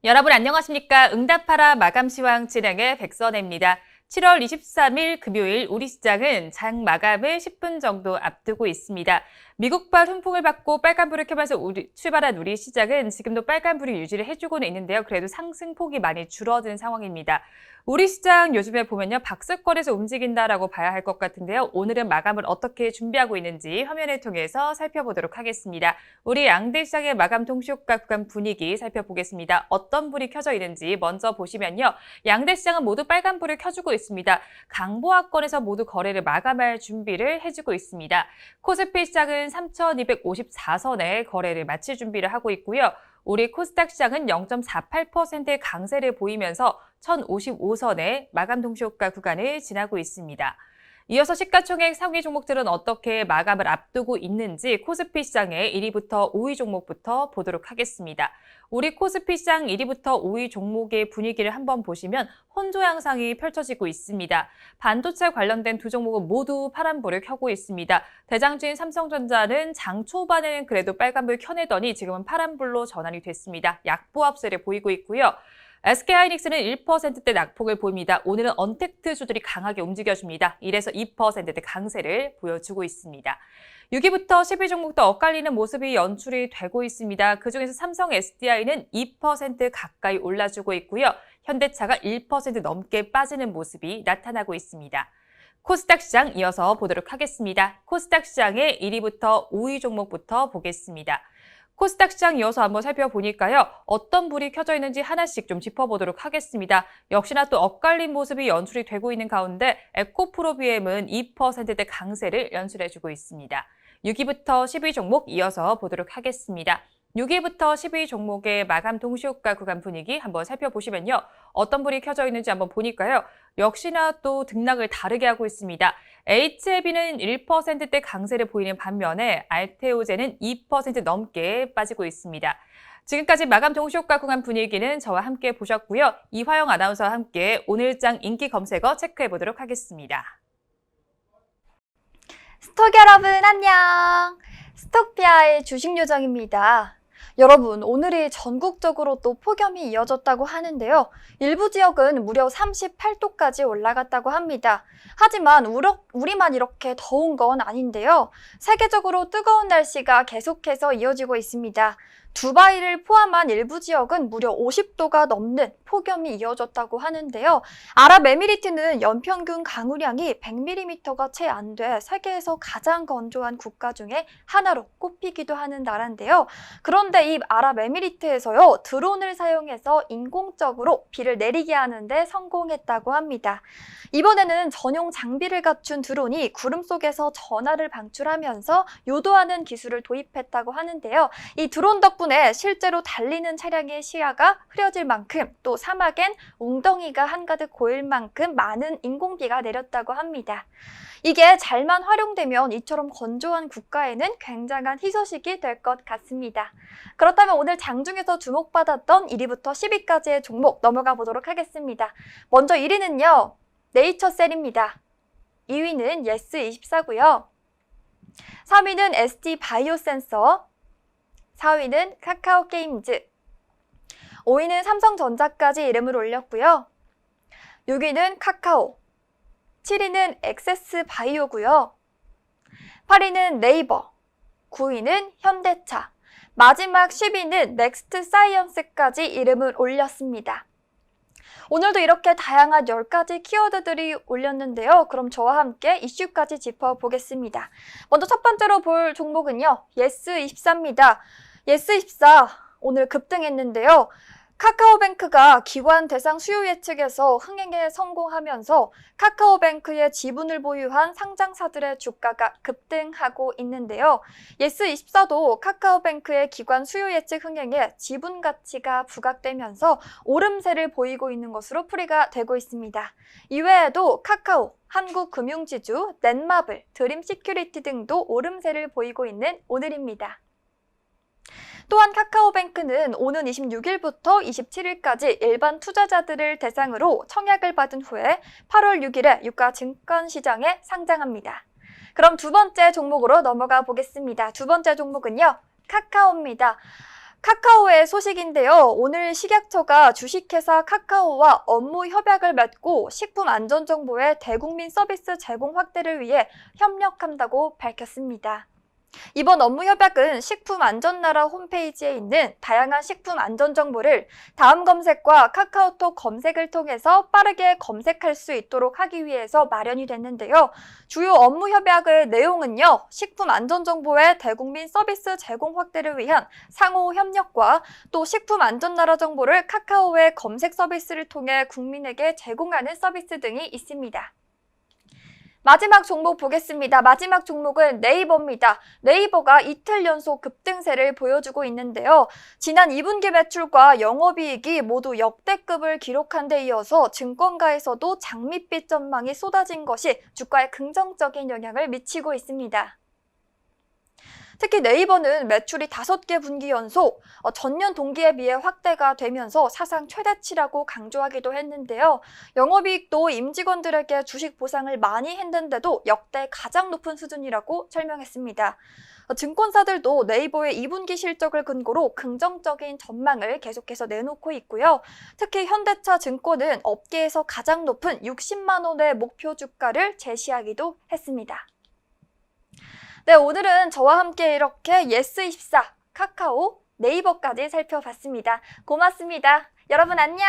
여러분 안녕하십니까? 응답하라 마감시황 진행의 백선혜입니다. 7월 23일 금요일 우리 시장은 장 마감을 10분 정도 앞두고 있습니다. 미국발 훈풍을 받고 빨간불을 켜면서 출발한 우리 시장은 지금도 빨간불을 유지를 해주고는 있는데요. 그래도 상승폭이 많이 줄어든 상황입니다. 우리 시장 요즘에 보면요. 박스권에서 움직인다라고 봐야 할 것 같은데요. 오늘은 마감을 어떻게 준비하고 있는지 화면을 통해서 살펴보도록 하겠습니다. 우리 양대 시장의 마감 동시효과 구간 분위기 살펴보겠습니다. 어떤 불이 켜져 있는지 먼저 보시면요. 양대 시장은 모두 빨간불을 켜주고 있습니다. 강보합권에서 모두 거래를 마감할 준비를 해주고 있습니다. 코스피 시장은 3,254선에 거래를 마칠 준비를 하고 있고요. 우리 코스닥 시장은 0.48%의 강세를 보이면서 1,055선의 마감 동시효과 구간을 지나고 있습니다. 이어서 시가총액 상위 종목들은 어떻게 마감을 앞두고 있는지 코스피 시장의 1위부터 5위 종목부터 보도록 하겠습니다. 우리 코스피 시장 1위부터 5위 종목의 분위기를 한번 보시면 혼조 양상이 펼쳐지고 있습니다. 반도체 관련된 두 종목은 모두 파란불을 켜고 있습니다. 대장주인 삼성전자는 장 초반에는 그래도 빨간불 켜내더니 지금은 파란불로 전환이 됐습니다. 약보합세를 보이고 있고요. SK하이닉스는 1%대 낙폭을 보입니다. 오늘은 언택트주들이 강하게 움직여줍니다. 1에서 2%대 강세를 보여주고 있습니다. 6위부터 10위 종목도 엇갈리는 모습이 연출이 되고 있습니다. 그중에서 삼성 SDI는 2% 가까이 올라주고 있고요. 현대차가 1% 넘게 빠지는 모습이 나타나고 있습니다. 코스닥 시장 이어서 보도록 하겠습니다. 코스닥 시장의 1위부터 5위 종목부터 보겠습니다. 코스닥 시장 이어서 한번 살펴보니까요. 어떤 불이 켜져 있는지 하나씩 좀 짚어보도록 하겠습니다. 역시나 또 엇갈린 모습이 연출이 되고 있는 가운데 에코프로비엠은 2%대 강세를 연출해주고 있습니다. 6위부터 10위 종목 이어서 보도록 하겠습니다. 6위부터 10위 종목의 마감 동시효과 구간 분위기 한번 살펴보시면요. 어떤 불이 켜져 있는지 한번 보니까요. 역시나 또 등락을 다르게 하고 있습니다. HLB는 1%대 강세를 보이는 반면에 알테오젠은 2% 넘게 빠지고 있습니다. 지금까지 마감 동시효과 구간 분위기는 저와 함께 보셨고요. 이화영 아나운서와 함께 오늘장 인기 검색어 체크해 보도록 하겠습니다. 스톡 여러분 안녕! 스톡피아의 주식 요정입니다. 여러분, 오늘이 전국적으로 또 폭염이 이어졌다고 하는데요. 일부 지역은 무려 38도까지 올라갔다고 합니다. 하지만 우리만 이렇게 더운 건 아닌데요. 세계적으로 뜨거운 날씨가 계속해서 이어지고 있습니다. 두바이를 포함한 일부 지역은 무려 50도가 넘는 폭염이 이어졌다고 하는데요. 아랍에미리트는 연평균 강우량이 100mm가 채 안 돼 세계에서 가장 건조한 국가 중에 하나로 꼽히기도 하는 나라인데요. 그런데 이 아랍에미리트에서요, 드론을 사용해서 인공적으로 비를 내리게 하는데 성공했다고 합니다. 이번에는 전용 장비를 갖춘 드론이 구름 속에서 전하를 방출하면서 유도하는 기술을 도입했다고 하는데요. 이 드론 덕분에 실제로 달리는 차량의 시야가 흐려질 만큼 또 사막엔 웅덩이가 한가득 고일 만큼 많은 인공비가 내렸다고 합니다. 이게 잘만 활용되면 이처럼 건조한 국가에는 굉장한 희소식이 될 것 같습니다. 그렇다면 오늘 장중에서 주목받았던 1위부터 10위까지의 종목 넘어가 보도록 하겠습니다. 먼저 1위는요. 네이처셀입니다. 2위는 예스24고요. 3위는 ST바이오센서, 4위는 카카오게임즈, 5위는 삼성전자까지 이름을 올렸고요. 6위는 카카오, 7위는 엑세스바이오고요. 8위는 네이버, 9위는 현대차, 마지막 10위는 넥스트사이언스까지 이름을 올렸습니다. 오늘도 이렇게 다양한 10가지 키워드들이 올렸는데요. 그럼 저와 함께 이슈까지 짚어보겠습니다. 먼저 첫 번째로 볼 종목은요. 예스24입니다. 예스24 오늘 급등했는데요. 카카오뱅크가 기관 대상 수요 예측에서 흥행에 성공하면서 카카오뱅크의 지분을 보유한 상장사들의 주가가 급등하고 있는데요. 예스24도 카카오뱅크의 기관 수요 예측 흥행에 지분 가치가 부각되면서 오름세를 보이고 있는 것으로 풀이가 되고 있습니다. 이외에도 카카오, 한국금융지주, 넷마블, 드림시큐리티 등도 오름세를 보이고 있는 오늘입니다. 또한 카카오뱅크는 오는 26일부터 27일까지 일반 투자자들을 대상으로 청약을 받은 후에 8월 6일에 유가 증권시장에 상장합니다. 그럼 두 번째 종목으로 넘어가 보겠습니다. 두 번째 종목은요. 카카오입니다. 카카오의 소식인데요. 오늘 식약처가 주식회사 카카오와 업무 협약을 맺고 식품안전정보의 대국민 서비스 제공 확대를 위해 협력한다고 밝혔습니다. 이번 업무 협약은 식품안전나라 홈페이지에 있는 다양한 식품안전정보를 다음 검색과 카카오톡 검색을 통해서 빠르게 검색할 수 있도록 하기 위해서 마련이 됐는데요. 주요 업무 협약의 내용은요. 식품안전정보의 대국민 서비스 제공 확대를 위한 상호 협력과 또 식품안전나라 정보를 카카오의 검색 서비스를 통해 국민에게 제공하는 서비스 등이 있습니다. 마지막 종목 보겠습니다. 마지막 종목은 네이버입니다. 네이버가 이틀 연속 급등세를 보여주고 있는데요. 지난 2분기 매출과 영업이익이 모두 역대급을 기록한 데 이어서 증권가에서도 장밋빛 전망이 쏟아진 것이 주가에 긍정적인 영향을 미치고 있습니다. 특히 네이버는 매출이 5개 분기 연속 전년 동기에 비해 확대가 되면서 사상 최대치라고 강조하기도 했는데요. 영업이익도 임직원들에게 주식 보상을 많이 했는데도 역대 가장 높은 수준이라고 설명했습니다. 증권사들도 네이버의 2분기 실적을 근거로 긍정적인 전망을 계속해서 내놓고 있고요. 특히 현대차 증권은 업계에서 가장 높은 60만 원의 목표 주가를 제시하기도 했습니다. 네, 오늘은 저와 함께 이렇게 예스24, 카카오, 네이버까지 살펴봤습니다. 고맙습니다. 여러분 안녕!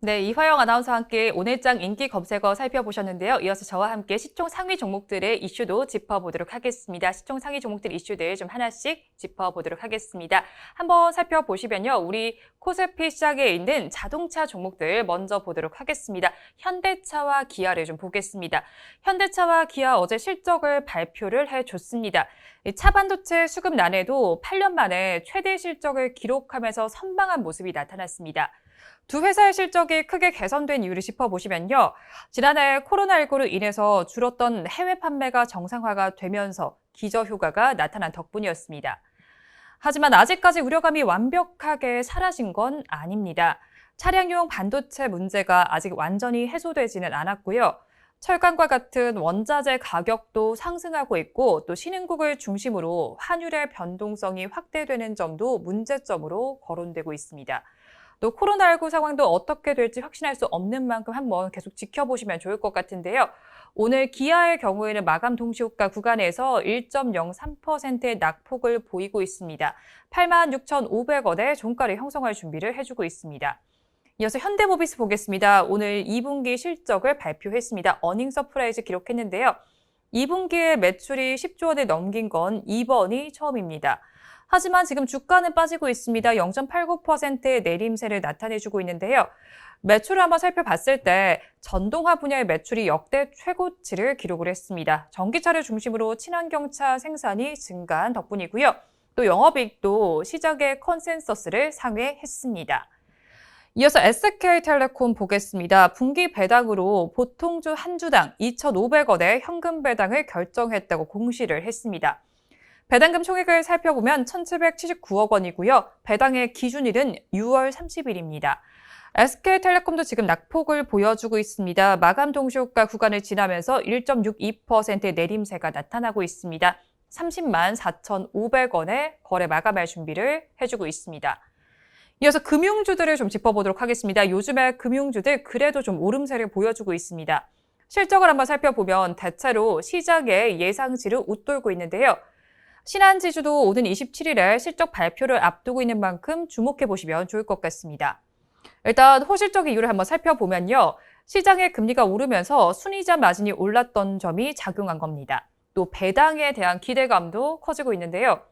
네, 이화영 아나운서와 함께 오늘장 인기 검색어 살펴보셨는데요. 이어서 저와 함께 시총 상위 종목들의 이슈도 짚어보도록 하겠습니다. 시총 상위 종목들 이슈들 좀 하나씩 짚어보도록 하겠습니다. 한번 살펴보시면요. 우리 코스피 시장에 있는 자동차 종목들 먼저 보도록 하겠습니다. 현대차와 기아를 좀 보겠습니다. 현대차와 기아 어제 실적을 발표를 해줬습니다. 차반도체 수급난에도 8년 만에 최대 실적을 기록하면서 선방한 모습이 나타났습니다. 두 회사의 실적이 크게 개선된 이유를 짚어보시면요. 지난해 코로나19로 인해서 줄었던 해외 판매가 정상화가 되면서 기저효과가 나타난 덕분이었습니다. 하지만 아직까지 우려감이 완벽하게 사라진 건 아닙니다. 차량용 반도체 문제가 아직 완전히 해소되지는 않았고요. 철강과 같은 원자재 가격도 상승하고 있고 또 신흥국을 중심으로 환율의 변동성이 확대되는 점도 문제점으로 거론되고 있습니다. 또 코로나19 상황도 어떻게 될지 확신할 수 없는 만큼 한번 계속 지켜보시면 좋을 것 같은데요. 오늘 기아의 경우에는 마감 동시효과 구간에서 1.03%의 낙폭을 보이고 있습니다. 86,500원의 종가를 형성할 준비를 해주고 있습니다. 이어서 현대모비스 보겠습니다. 오늘 2분기 실적을 발표했습니다. 어닝 서프라이즈 기록했는데요. 2분기에 매출이 10조 원을 넘긴 건 이번이 처음입니다. 하지만 지금 주가는 빠지고 있습니다. 0.89%의 내림세를 나타내주고 있는데요. 매출을 한번 살펴봤을 때 전동화 분야의 매출이 역대 최고치를 기록을 했습니다. 전기차를 중심으로 친환경차 생산이 증가한 덕분이고요. 또 영업이익도 시장의 컨센서스를 상회했습니다. 이어서 SK텔레콤 보겠습니다. 분기 배당으로 보통주 한 주당 2,500원의 현금 배당을 결정했다고 공시를 했습니다. 배당금 총액을 살펴보면 1,779억 원이고요. 배당의 기준일은 6월 30일입니다. SK텔레콤도 지금 낙폭을 보여주고 있습니다. 마감 동시효과 구간을 지나면서 1.62%의 내림세가 나타나고 있습니다. 30만 4,500원에 거래 마감할 준비를 해주고 있습니다. 이어서 금융주들을 좀 짚어보도록 하겠습니다. 요즘에 금융주들 그래도 좀 오름세를 보여주고 있습니다. 실적을 한번 살펴보면 대체로 시장의 예상치를 웃돌고 있는데요. 신한지주도 오는 27일에 실적 발표를 앞두고 있는 만큼 주목해보시면 좋을 것 같습니다. 일단 호실적 이유를 한번 살펴보면요. 시장의 금리가 오르면서 순이자 마진이 올랐던 점이 작용한 겁니다. 또 배당에 대한 기대감도 커지고 있는데요.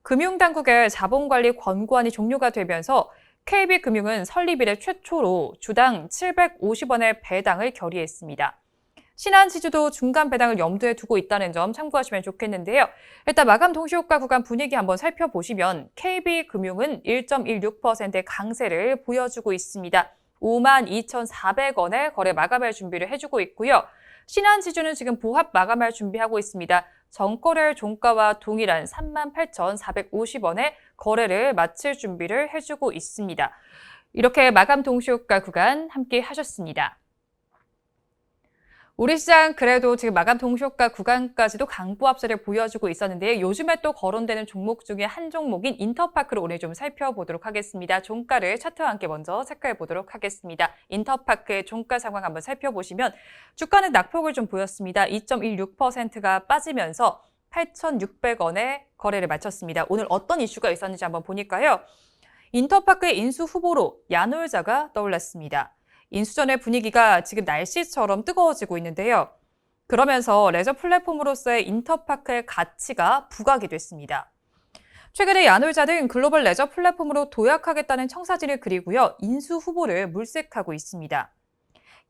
금융당국의 자본관리 권고안이 종료가 되면서 KB금융은 설립 이래 최초로 주당 750원의 배당을 결의했습니다. 신한지주도 중간 배당을 염두에 두고 있다는 점 참고하시면 좋겠는데요. 일단 마감 동시효과 구간 분위기 한번 살펴보시면 KB금융은 1.16%의 강세를 보여주고 있습니다. 52,400원에 거래 마감할 준비를 해주고 있고요. 신한지주는 지금 보합 마감할 준비하고 있습니다. 전거래 종가와 동일한 38,450원에 거래를 마칠 준비를 해주고 있습니다. 이렇게 마감 동시효과 구간 함께 하셨습니다. 우리 시장 그래도 지금 마감 동시효과 구간까지도 강보 합세를 보여주고 있었는데요. 요즘에 또 거론되는 종목 중에 한 종목인 인터파크를 오늘 좀 살펴보도록 하겠습니다. 종가를 차트와 함께 먼저 체크해 보도록 하겠습니다. 인터파크의 종가 상황 한번 살펴보시면 주가는 낙폭을 좀 보였습니다. 2.16%가 빠지면서 8,600원에 거래를 마쳤습니다. 오늘 어떤 이슈가 있었는지 한번 보니까요. 인터파크의 인수 후보로 야놀자가 떠올랐습니다. 인수전의 분위기가 지금 날씨처럼 뜨거워지고 있는데요. 그러면서 레저 플랫폼으로서의 인터파크의 가치가 부각이 됐습니다. 최근에 야놀자는 글로벌 레저 플랫폼으로 도약하겠다는 청사진을 그리고요. 인수 후보를 물색하고 있습니다.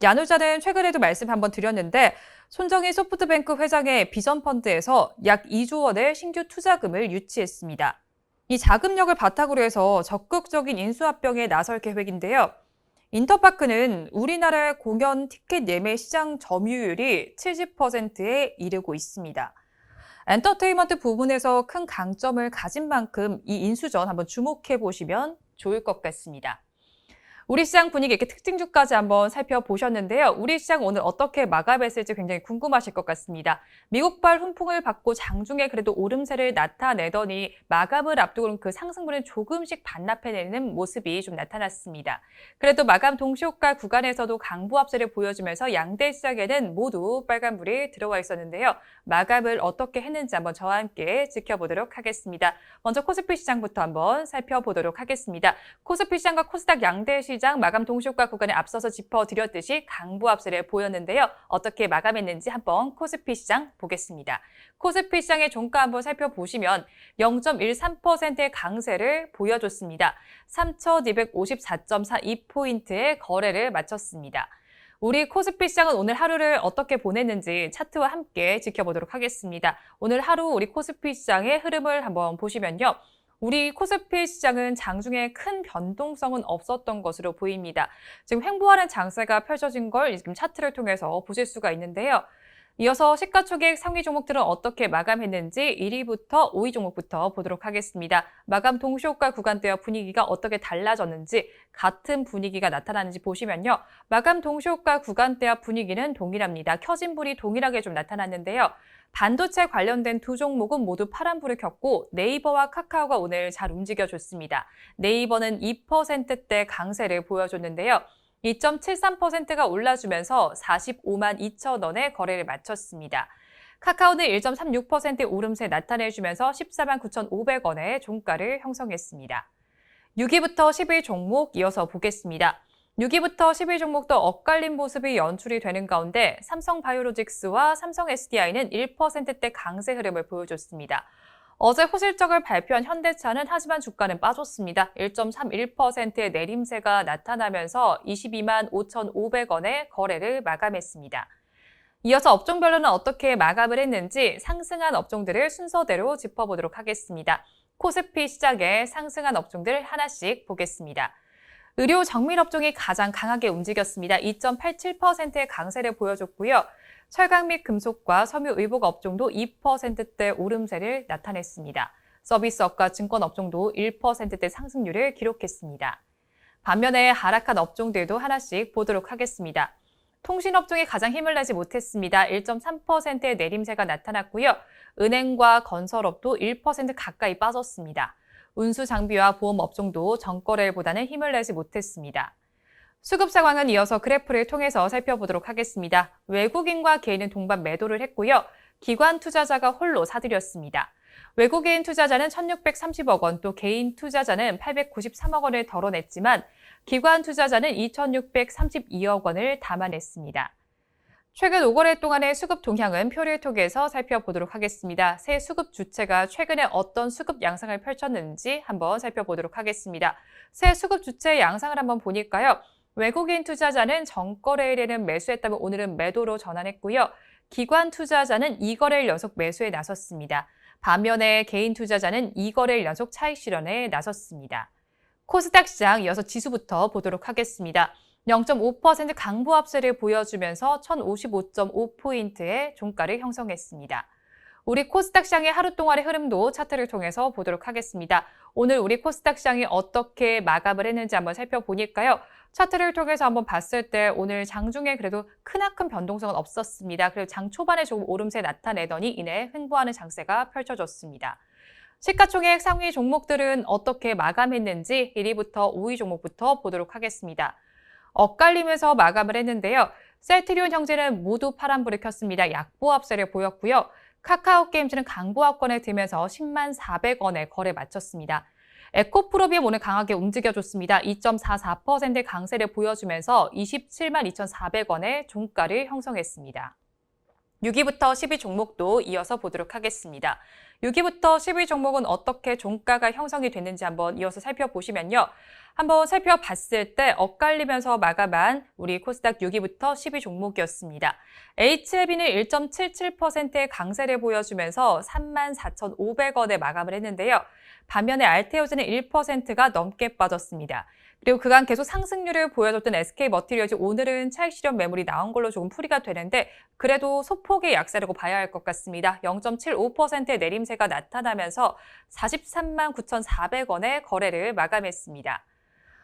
야놀자는 최근에도 말씀 한번 드렸는데 손정희 소프트뱅크 회장의 비전펀드에서 약 2조 원의 신규 투자금을 유치했습니다. 이 자금력을 바탕으로 해서 적극적인 인수합병에 나설 계획인데요. 인터파크는 우리나라의 공연 티켓 예매 시장 점유율이 70%에 이르고 있습니다. 엔터테인먼트 부분에서 큰 강점을 가진 만큼 이 인수전 한번 주목해 보시면 좋을 것 같습니다. 우리 시장 분위기 이렇게 특징주까지 한번 살펴보셨는데요. 우리 시장 오늘 어떻게 마감했을지 굉장히 궁금하실 것 같습니다. 미국발 훈풍을 받고 장중에 그래도 오름세를 나타내더니 마감을 앞두고는 그 상승분을 조금씩 반납해내는 모습이 좀 나타났습니다. 그래도 마감 동시효과 구간에서도 강보합세를 보여주면서 양대 시장에는 모두 빨간불이 들어와 있었는데요. 마감을 어떻게 했는지 한번 저와 함께 지켜보도록 하겠습니다. 먼저 코스피 시장부터 한번 살펴보도록 하겠습니다. 코스피 시장과 코스닥 양대 시장 마감 동시효과 구간에 앞서서 짚어드렸듯이 강보합세를 보였는데요. 어떻게 마감했는지 한번 코스피 시장 보겠습니다. 코스피 시장의 종가 한번 살펴보시면 0.13%의 강세를 보여줬습니다. 3,254.42포인트의 거래를 마쳤습니다. 우리 코스피 시장은 오늘 하루를 어떻게 보냈는지 차트와 함께 지켜보도록 하겠습니다. 오늘 하루 우리 코스피 시장의 흐름을 한번 보시면요. 우리 코스피 시장은 장중에 큰 변동성은 없었던 것으로 보입니다. 지금 횡보하는 장세가 펼쳐진 걸 지금 차트를 통해서 보실 수가 있는데요. 이어서 시가총액 상위 종목들은 어떻게 마감했는지 1위부터 5위 종목부터 보도록 하겠습니다. 마감 동시효과 구간대와 분위기가 어떻게 달라졌는지 같은 분위기가 나타나는지 보시면요. 마감 동시효과 구간대와 분위기는 동일합니다. 켜진 불이 동일하게 좀 나타났는데요. 반도체 관련된 두 종목은 모두 파란불을 켰고 네이버와 카카오가 오늘 잘 움직여줬습니다. 네이버는 2%대 강세를 보여줬는데요. 2.73%가 올라주면서 45만 2천 원에 거래를 마쳤습니다. 카카오는 1.36%의 오름세 나타내주면서 14만 9,500원의 종가를 형성했습니다. 6위부터 10위 종목 이어서 보겠습니다. 6위부터 10위 종목도 엇갈린 모습이 연출이 되는 가운데 삼성바이오로직스와 삼성 SDI는 1%대 강세 흐름을 보여줬습니다. 어제 호실적을 발표한 현대차는 하지만 주가는 빠졌습니다. 1.31%의 내림세가 나타나면서 22만 5,500원의 거래를 마감했습니다. 이어서 업종별로는 어떻게 마감을 했는지 상승한 업종들을 순서대로 짚어보도록 하겠습니다. 코스피 시장에 상승한 업종들 하나씩 보겠습니다. 의료 정밀 업종이 가장 강하게 움직였습니다. 2.87%의 강세를 보여줬고요. 철강 및 금속과 섬유 의복 업종도 2%대 오름세를 나타냈습니다. 서비스업과 증권 업종도 1%대 상승률을 기록했습니다. 반면에 하락한 업종들도 하나씩 보도록 하겠습니다. 통신업종이 가장 힘을 내지 못했습니다. 1.3%의 내림세가 나타났고요. 은행과 건설업도 1% 가까이 빠졌습니다. 운수 장비와 보험 업종도 전거래일보다는 힘을 내지 못했습니다. 수급 상황은 이어서 그래프를 통해서 살펴보도록 하겠습니다. 외국인과 개인은 동반 매도를 했고요. 기관 투자자가 홀로 사들였습니다. 외국인 투자자는 1,630억 원, 또 개인 투자자는 893억 원을 덜어냈지만 기관 투자자는 2,632억 원을 담아냈습니다. 최근 5거래 동안의 수급 동향은 표를 통해서 살펴보도록 하겠습니다. 새 수급 주체가 최근에 어떤 수급 양상을 펼쳤는지 한번 살펴보도록 하겠습니다. 새 수급 주체의 양상을 한번 보니까요. 외국인 투자자는 전거래일에는 매수했다면 오늘은 매도로 전환했고요. 기관 투자자는 2거래일 연속 매수에 나섰습니다. 반면에 개인 투자자는 2거래일 연속 차익 실현에 나섰습니다. 코스닥 시장 이어서 지수부터 보도록 하겠습니다. 0.5% 강보합세를 보여주면서 1,055.5포인트의 종가를 형성했습니다. 우리 코스닥 시장의 하루 동안의 흐름도 차트를 통해서 보도록 하겠습니다. 오늘 우리 코스닥 시장이 어떻게 마감을 했는지 한번 살펴보니까요. 차트를 통해서 한번 봤을 때 오늘 장중에 그래도 크나큰 변동성은 없었습니다. 그리고 장 초반에 조금 오름세 나타내더니 이내 횡보하는 장세가 펼쳐졌습니다. 시가총액 상위 종목들은 어떻게 마감했는지 1위부터 5위 종목부터 보도록 하겠습니다. 엇갈리면서 마감을 했는데요. 셀트리온 형제는 모두 파란불을 켰습니다. 약보합세를 보였고요. 카카오게임즈는 강보합권에 들면서 10만 400원에 거래 마쳤습니다. 에코프로비움 오늘 강하게 움직여줬습니다. 2.44%의 강세를 보여주면서 27만 2,400원의 종가를 형성했습니다. 6위부터 10위 종목도 이어서 보도록 하겠습니다. 6위부터 10위 종목은 어떻게 종가가 형성이 됐는지 한번 이어서 살펴보시면요. 한번 살펴봤을 때 엇갈리면서 마감한 우리 코스닥 6위부터 10위 종목이었습니다. HLB는 1.77%의 강세를 보여주면서 34,500원에 마감을 했는데요. 반면에 알테오즈는 1%가 넘게 빠졌습니다. 그리고 그간 계속 상승률을 보여줬던 SK머티리얼즈 오늘은 차익 실현 매물이 나온 걸로 조금 풀이가 되는데 그래도 소폭의 약세라고 봐야 할 것 같습니다. 0.75%의 내림세가 나타나면서 43만 9,400원의 거래를 마감했습니다.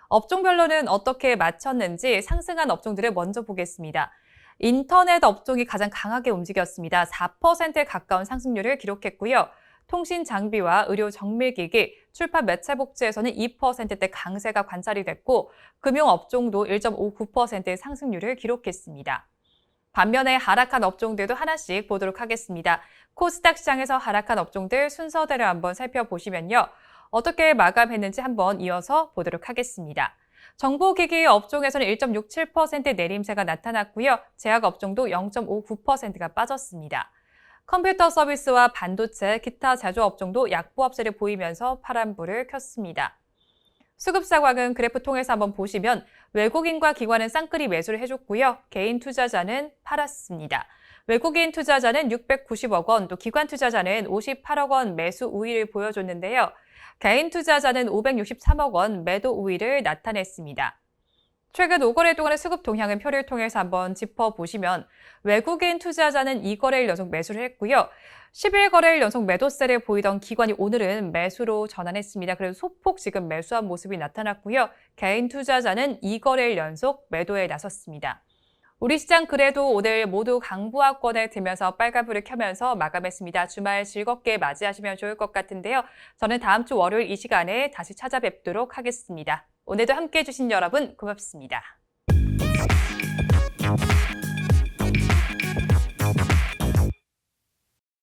업종별로는 어떻게 마쳤는지 상승한 업종들을 먼저 보겠습니다. 인터넷 업종이 가장 강하게 움직였습니다. 4%에 가까운 상승률을 기록했고요. 통신 장비와 의료 정밀기기, 출판 매체 복지에서는 2%대 강세가 관찰이 됐고 금융 업종도 1.59%의 상승률을 기록했습니다. 반면에 하락한 업종들도 하나씩 보도록 하겠습니다. 코스닥 시장에서 하락한 업종들 순서대로 한번 살펴보시면요. 어떻게 마감했는지 한번 이어서 보도록 하겠습니다. 정보기기 업종에서는 1.67%의 내림세가 나타났고요. 제약 업종도 0.59%가 빠졌습니다. 컴퓨터 서비스와 반도체, 기타 제조 업종도 약보합세를 보이면서 파란불을 켰습니다. 수급 상황은 그래프 통해서 한번 보시면 외국인과 기관은 쌍끌이 매수를 해줬고요. 개인 투자자는 팔았습니다. 외국인 투자자는 690억 원, 또 기관 투자자는 58억 원 매수 우위를 보여줬는데요. 개인 투자자는 563억 원 매도 우위를 나타냈습니다. 최근 5거래 동안의 수급 동향은 표를 통해서 한번 짚어보시면 외국인 투자자는 2거래일 연속 매수를 했고요. 11거래일 연속 매도세를 보이던 기관이 오늘은 매수로 전환했습니다. 그래서 소폭 지금 매수한 모습이 나타났고요. 개인 투자자는 2거래일 연속 매도에 나섰습니다. 우리 시장 그래도 오늘 모두 강보합권에 들면서 빨간불을 켜면서 마감했습니다. 주말 즐겁게 맞이하시면 좋을 것 같은데요. 저는 다음 주 월요일 이 시간에 다시 찾아뵙도록 하겠습니다. 오늘도 함께해 주신 여러분 고맙습니다.